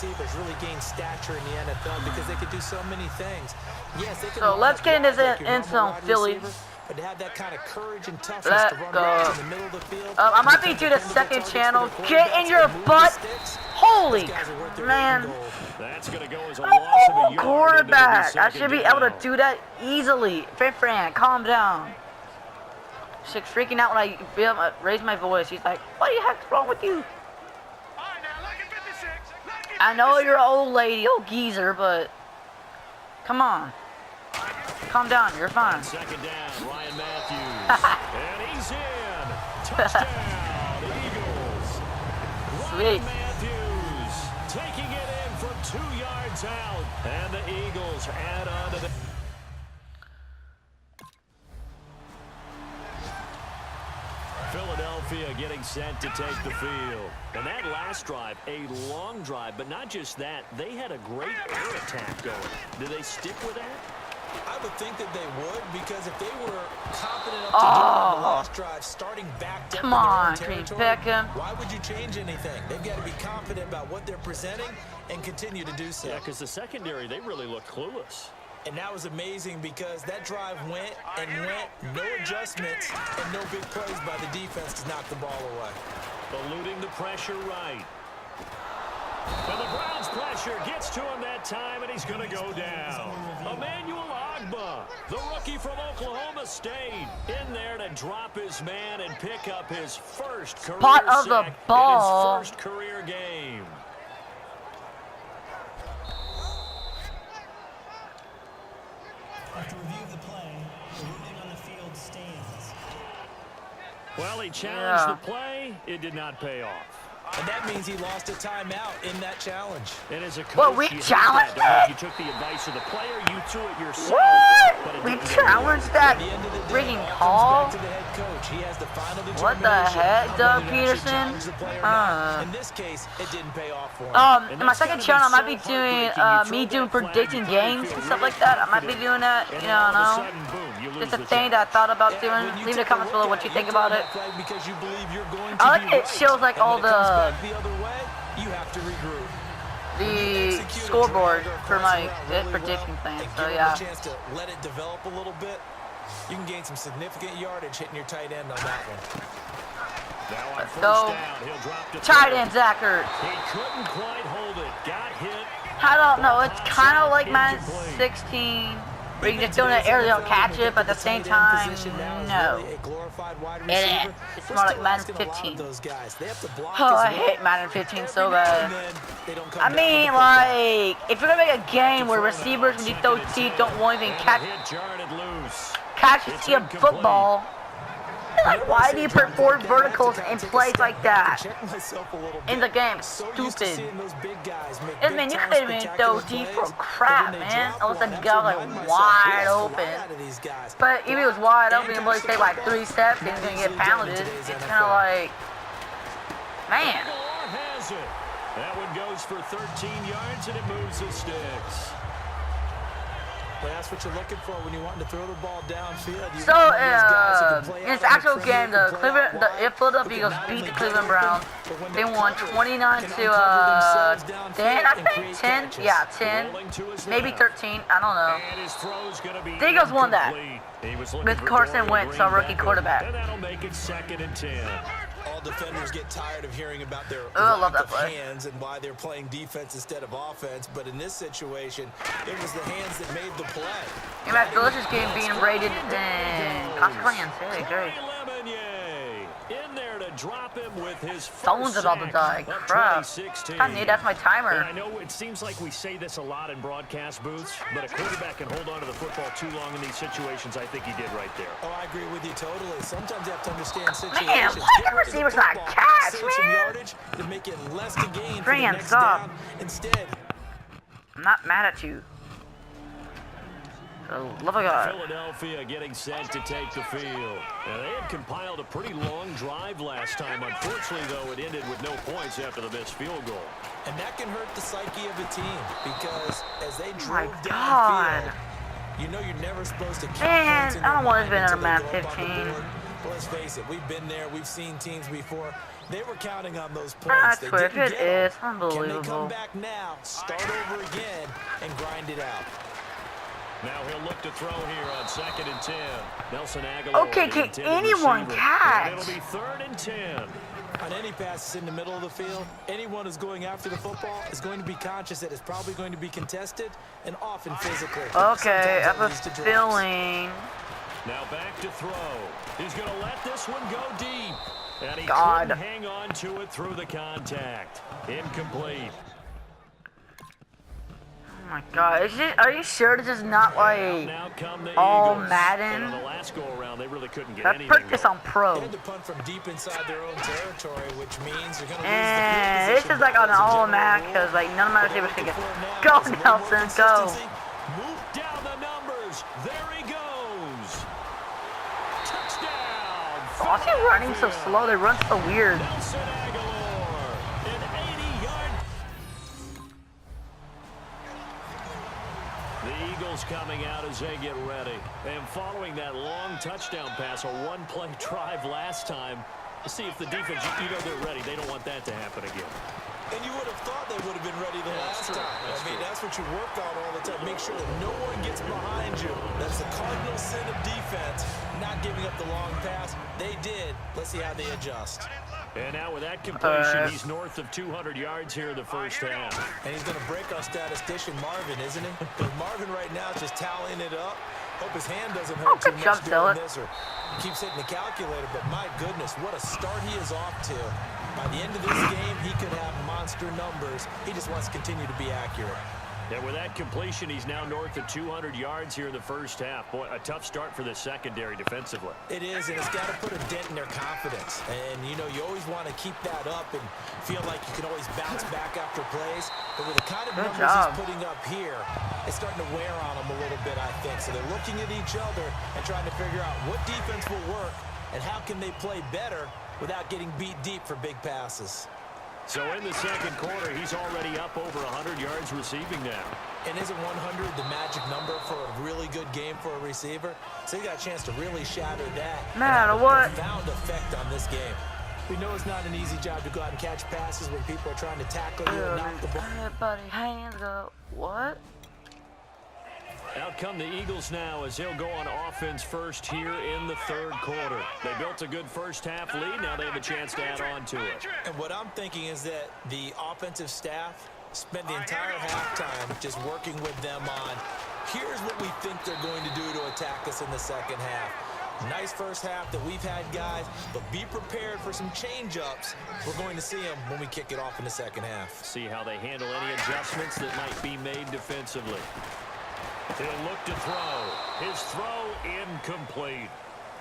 receivers really gain stature in the NFL because they can do so many things. Yes, they can. So let's get into the end zone, Philly. But to have that kind of courage and toughness to run routes in the middle of the field. I might be doing the second channel. Get in your butt. Holy man. That's gonna go as a loss of a yard. Quarterback. I should be able to do that easily. Fran, calm down. She's freaking out when I raise my voice. She's like, what the heck's wrong with you? I know you're an old lady, old geezer, but come on. Calm down, you're fine. Second down, Ryan Matthews. And he's in. Touchdown, Eagles. Sweet. Ryan Matthews taking it in from 2 yards out. And the Eagles add on to the... Philadelphia getting set to take the field. And that last drive, a long drive, but not just that, they had a great air attack going. Do they stick with that? I would think that they would, because if they were confident enough to do it on the last drive, starting back up in their own territory, why would you change anything? They've got to be confident about what they're presenting and continue to do so. Yeah, because the secondary, they really look clueless. And that was amazing because that drive went and went, no adjustments and no big plays by the defense to knock the ball away. Eluding the pressure right. And the Browns' pressure gets to him that time, and he's going to go down. Emmanuel Ogbah, the rookie from Oklahoma State, in there to drop his man and pick up his first career Spot of the sack ball. in his first career game. After review of the play, the ruling on the field stands. Well, he challenged the play. It did not pay off. And that means he lost a timeout in that challenge. And as a coach, What, we challenged that, it? you took the advice of the player, you threw it yourself. What? We challenged that freaking call? What the heck, Doug Peterson? In this case, it didn't pay off for him. In my second channel, I might be doing me doing predicting games and stuff like that. I might be doing that, you know. It's a thing that I thought about doing. Leave in the comments below what you think about it. I like it shows like all the scoreboard for my prediction thing. So yeah. Chance to let it develop a little bit. You can gain some significant yardage hitting your tight end on that one. Let's go. Tight end Zachert. He couldn't quite hold it. Got hit. I don't know. It's kind of like Madden 16. Where you can just go in the air, they don't catch it, but at the same time, no. It is. It's more like Madden 15. Oh, I hate Madden 15 so bad. I mean, like, if you're going to make a game where receivers, when you throw deep, don't want even catch a football, like, why do you put 4 verticals in plays like that in the game? Stupid. And man, you couldn't even throw deep for crap, man. Unless the guy was like wide open. But if he was wide open, he'd only take like 3 steps and he's gonna get pounded. It's kind of like, man. That one goes for 13 yards and it moves the sticks. But that's what you're looking for when you want to throw the ball downfield. So, in its actual game, the Philadelphia Eagles beat the Cleveland Browns. They won 29 to 10, I think 10. Yeah, 10, maybe 13. I don't know. The Eagles won that with Carson Wentz, our rookie quarterback. And that'll make it 2nd and 10. All defenders get tired of hearing about their lack of hands and why they're playing defense instead of offense. But in this situation, it was the hands that made the play. In that delicious game being rated in consequence. Hey, great. In there to drop him with his Someone's about to die. Crap. I need that's my timer. And I know it seems like we say this a lot in broadcast booths, but a quarterback can hold on to the football too long in these situations. I think he did right there. Oh, I agree with you totally. Sometimes you have to understand situations. Man, why the receivers not catch, man? To make it less to gain for the Fran, next stop. down. Instead, I'm not mad at you. Oh, love of God. Philadelphia getting set to take the field. Now, they had compiled a pretty long drive last time. Unfortunately, though, it ended with no points after the missed field goal. And that can hurt the psyche of a team because as they drove God. downfield, you know you're never supposed to keep Man, points in I don't your want to mind spend until another they Madden go up on the 15. board. But let's face it, we've been there, we've seen teams before. They were counting on those points. That's They what didn't it get 'em. is. Can they come Unbelievable. back now, start over again, and grind it out? Now he'll look to throw here on 2nd and 10. Nelson Aguilar. Okay, the can intended anyone receiver. catch? And it'll be 3rd and 10. On any passes in the middle of the field, anyone who's going after the football is going to be conscious that it's probably going to be contested and often physical. Okay, I Sometimes have that a leads to drops. feeling. Now back to throw. He's going to let this one go deep. And he God. couldn't hang on to it through the contact. Incomplete. Oh my God, are you sure this is not like Now come the all Eagles. Madden? And on the last go around, they really couldn't get I anything put this going. on Pro? They had to punt from deep inside their own territory, which means you're going to lose the And field this position is like on an battles in all general Mac rule. because like none of my What they're receivers can looking get. for now Go is a little more Nelson, go! consistency. Move down the numbers. There he goes. Touchdown. Why is he running so slow? They run so weird. Nelson Aguilar, an 80-yard. The Eagles coming out as they get ready. And following that long touchdown pass, a one-play drive last time, to see if the defense, they're ready. They don't want that to happen again. And you would have thought they would have been ready the last time. I mean, that's what you work on all the time. Make sure that no one gets behind you. That's the cardinal sin of defense, not giving up the long pass. They did. Let's see how they adjust. And now with that completion, he's north of 200 yards here in the first half. And he's going to break our statistician, Marvin, isn't he? Because Marvin right now is just tallying it up. Hope his hand doesn't hurt too good much job, doing Dylan. this or keeps hitting the calculator. But my goodness, what a start he is off to. By the end of this game, he could have monster numbers. He just wants to continue to be accurate. And with that completion, he's now north of 200 yards here in the first half. Boy, a tough start for the secondary defensively. It is, and it's got to put a dent in their confidence. And, you know, you always want to keep that up and feel like you can always bounce back after plays. But with the kind of Good numbers job. he's putting up here, it's starting to wear on them a little bit, I think. So they're looking at each other and trying to figure out what defense will work and how can they play better without getting beat deep for big passes. So in the second quarter, he's already up over 100 yards receiving now. And isn't 100 the magic number for a really good game for a receiver? So he got a chance to really shatter that. No matter what. Profound effect on this game. We know it's not an easy job to go out and catch passes when people are trying to tackle you and knock the ball. Everybody hands up. What? Out come the Eagles now as they'll go on offense first here in the third quarter. They built a good first half lead. Now they have a chance to add on to it. And what I'm thinking is that the offensive staff spent the entire halftime just working with them on, here's what we think they're going to do to attack us in the second half. Nice first half that we've had, guys, but be prepared for some change-ups. We're going to see them when we kick it off in the second half. See how they handle any adjustments that might be made defensively. He'll look to throw. His throw incomplete.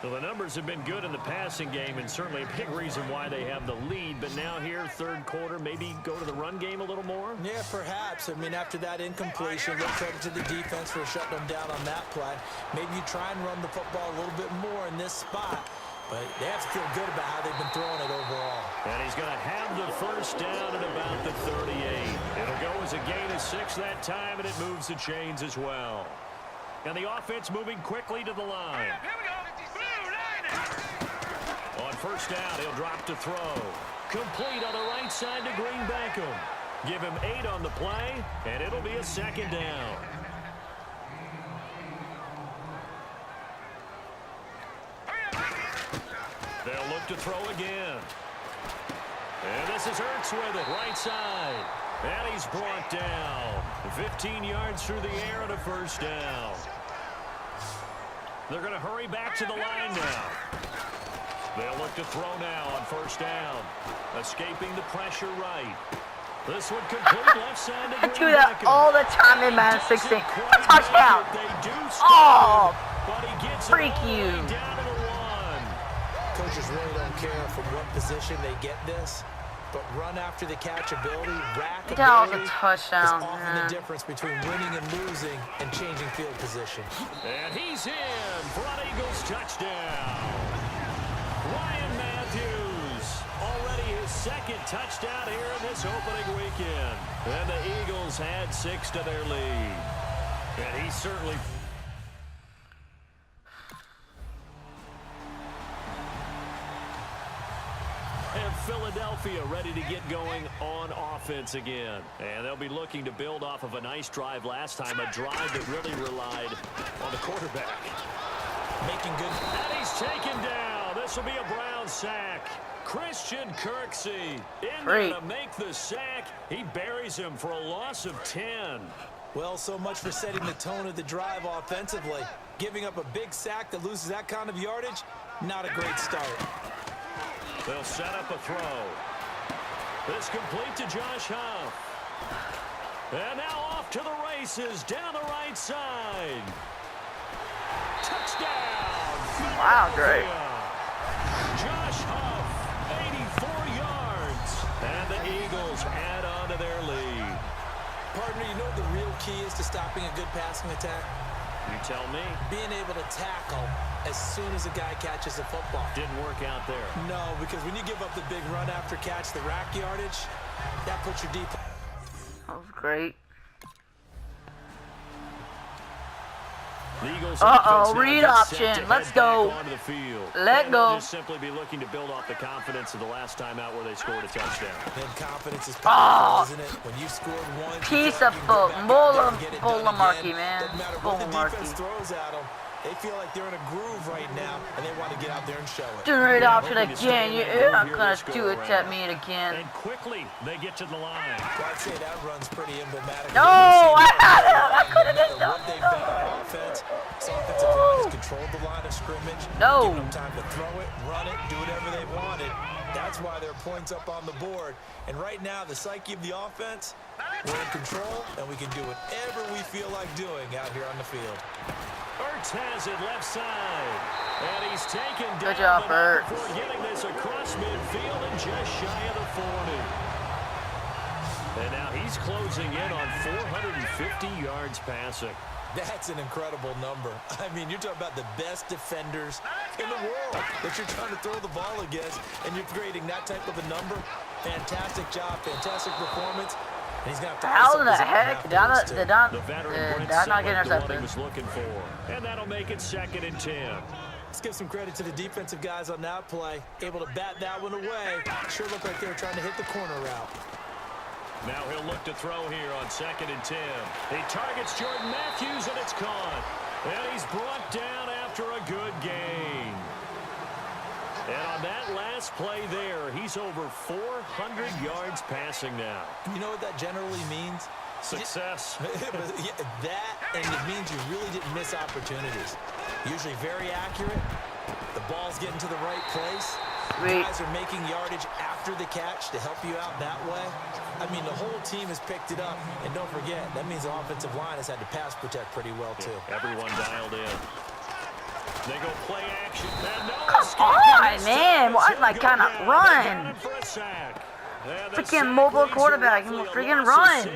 Well, the numbers have been good in the passing game and certainly a big reason why they have the lead. But now here, third quarter, maybe go to the run game a little more? Yeah, perhaps. I mean, after that incompletion, a little credit to the defense for shutting them down on that play. Maybe you try and run the football a little bit more in this spot. But they have to feel good about how they've been throwing it overall. And he's going to have the first down at about the 38. It'll go as a gain of 6 that time, and it moves the chains as well. And the offense moving quickly to the line. On first down, he'll drop to throw. Complete on the right side to Green Beckham. Give him 8 on the play, and it'll be a second down. They'll look to throw again. And this is Ertz with it, right side. And he's brought down. 15 yards through the air and a first down. They're going to hurry back to the line now. They'll look to throw now on first down. Escaping the pressure right. This one complete left side to I Green do that Beckham. all the time in Madden 16. A touchdown. They do Oh, but he gets freak it all the way you. down to the 1. Coaches really don't care from what position they get this, but run after the catch ability, rack that was ability a touchdown, is often man. the difference between winning and losing and changing field position. And he's in for an Eagles touchdown. Ryan Matthews, already his second touchdown here in this opening weekend. And the Eagles had 6 to their lead. And he certainly... have Philadelphia ready to get going on offense again. And they'll be looking to build off of a nice drive last time, a drive that really relied on the quarterback. Making good. And he's taken down. This will be a Brown sack. Christian Kirksey in there to make the sack. He buries him for a loss of 10. Well, so much for setting the tone of the drive offensively. Giving up a big sack that loses that kind of yardage, not a great start. They'll set up a throw. This complete to Josh Huff. And now off to the races down the right side. Touchdown! Wow, great. Josh Huff, 84 yards. And the Eagles add on to their lead. Partner, you know what the real key is to stopping a good passing attack? You tell me. Being able to tackle as soon as a guy catches a football. Didn't work out there. No, because when you give up the big run after catch, the rack yardage, that puts your deep. That was great. Read option. Let's go. Let go. Just simply be looking to build off the confidence of the last time out where they scored a touchdown. Then confidence is powerful, isn't it? When you scored one piece of foot, Bola Markey, man. Doesn't matter what the defense throws at them. They feel like they're in a groove right now, and they want to get out there and show it. Read option again. You're not gonna do it at me again. And quickly they get to the line. Well, I'd say that run's pretty emblematic. No, I couldn't have done what they've done on offense. This offensive line has controlled the line of scrimmage. No. Giving them time to throw it, run it, do whatever they wanted. That's why there are points up on the board. And right now, the psyche of the offense, we're in control, and we can do whatever we feel like doing out here on the field. Ertz has it left side. And he's taken down. Good job, Ertz. Before getting this across midfield and just shy of the 40. And now he's closing in on 450 yards passing. That's an incredible number. I mean, you're talking about the best defenders in the world that you're trying to throw the ball against, and you're creating that type of a number. Fantastic job, fantastic performance. And he's got how the heck did I not get intercepted? Was looking for. And that'll make it 2nd and 10. Let's give some credit to the defensive guys on that play. Able to bat that one away. Sure looked like they were trying to hit the corner route. Now he'll look to throw here on 2nd and 10. He targets Jordan Matthews, and it's caught. And he's brought down after a good gain. And on that last play there, he's over 400 yards passing now. You know what that generally means? Success. That, and it means you really didn't miss opportunities. Usually very accurate. The ball's getting to the right place. Guys are making yardage after the catch to help you out that way. I mean, the whole team has picked it up. And don't forget, that means the offensive line has had to pass protect pretty well, too. Everyone dialed in. They go play action. Come on, man. Why did I kind of run? Freaking mobile quarterback. You freaking run.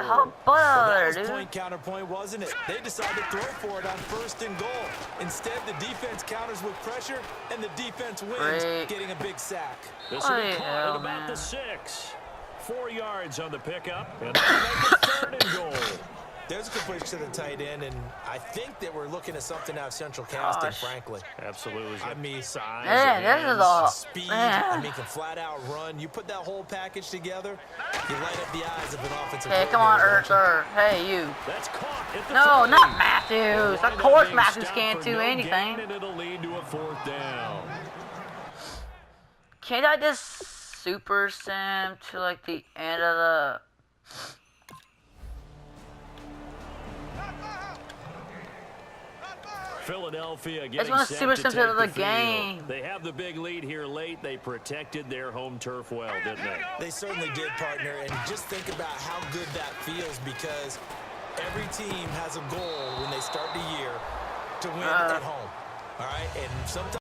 How butter, dude. Point counterpoint, wasn't it? They decided to throw for it on 1st and goal. Instead, the defense counters with pressure, and the defense wins, getting a big sack. This will be caught at about the 6. 4 yards on the pickup, and they'll make it 3rd and goal. There's a completion to the tight end, and I think that we're looking at something out of central casting, frankly. Absolutely. I mean, size, this is all speed, I mean, can flat out run. You put that whole package together, you light up the eyes of an offensive player. Hey, come on, Ertz. Hey, you. That's caught at the no, not Matthews. Of course Matthews can't do anything. And it'll lead to a 4th down. Can't I just super sim to like the end of the... Philadelphia getting set to take the game. They have the big lead here late. They protected their home turf well, didn't they? They certainly did, partner. And just think about how good that feels, because every team has a goal when they start the year to win at home. All right? And sometimes